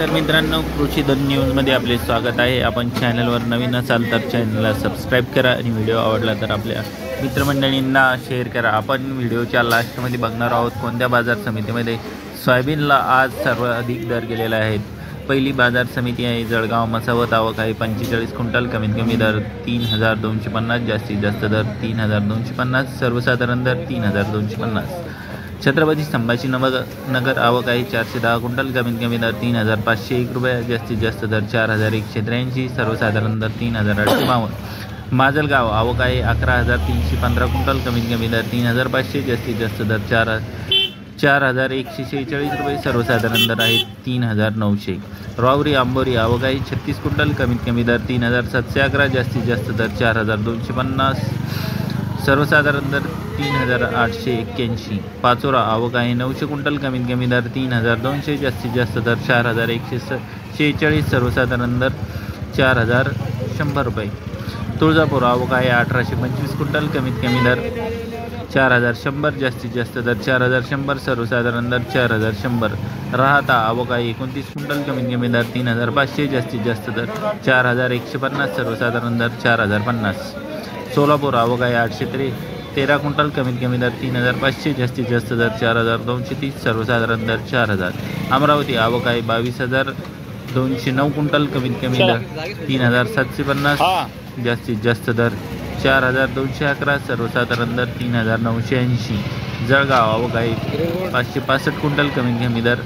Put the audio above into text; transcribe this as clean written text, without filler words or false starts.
नमस्कार मित्रांनो, कृषी धन न्यूजमध्ये आपले स्वागत आहे। आपण चॅनलवर नवीन असाल तर चॅनलला सबस्क्राईब करा आणि व्हिडिओ आवडला तर आपल्या मित्रमंडळींना शेअर करा। आपण व्हिडिओच्या लास्टमध्ये बघणार आहोत कोणत्या बाजार समितीमध्ये सोयाबीनला आज सर्वाधिक दर गेलेला आहे। पहिली बाजार समिती आहे जळगाव मसावत। आवक आहे 45 क्विंटल, कमीत कमी दर 3250, जास्तीत जास्त दर 3250, सर्वसाधारण दर 3250। छत्रपती संभाजीनगर आवक आहे 410 क्विंटल, कमीत कमी दर 3501 रुपये, जास्तीत जास्त दर 4183, सर्वसाधारण दर 3852। माजलगाव आवक आहे 11315 क्विंटल, कमीत कमी दर 3500, जास्तीत जास्त दर 4146 रुपये, सर्वसाधारण दर आहे 3900। रावरी आंबोरी आवक आहे 36 क्विंटल, कमीत कमी दर 3711, जास्तीत जास्त दर 4250, सर्वसाधारण दर 3881। पाचोरा आवक आहे 900 क्विंटल, कमीत कमी दर 3200, जास्तीत जास्त दर 4146, सर्वसाधारण दर 4100 रुपये। तुळजापूर आवक आहे 1825 क्विंटल, कमीत कमी दर 4100, जास्तीत जास्त दर 4100, सर्वसाधारण दर 4100। राहता आवक आहे 29 क्विंटल, कमीत कमी दर 3500, जास्तीत जास्त दर 4150, सर्वसाधारण दर 4050। सोलापूर आवक आहे 813 क्विंटल, कमीत कमी दर 3500, जास्तीत जास्त दर 4230, सर्वसाधारण दर 4000। अमरावती आवक आहे 22209 क्विंटल, कमीत कमी दर 3750, जास्तीत जास्त दर 4211, सर्वसाधारण दर 3980। जळगाव आवक आहे 565 क्विंटल, कमीत कमी दर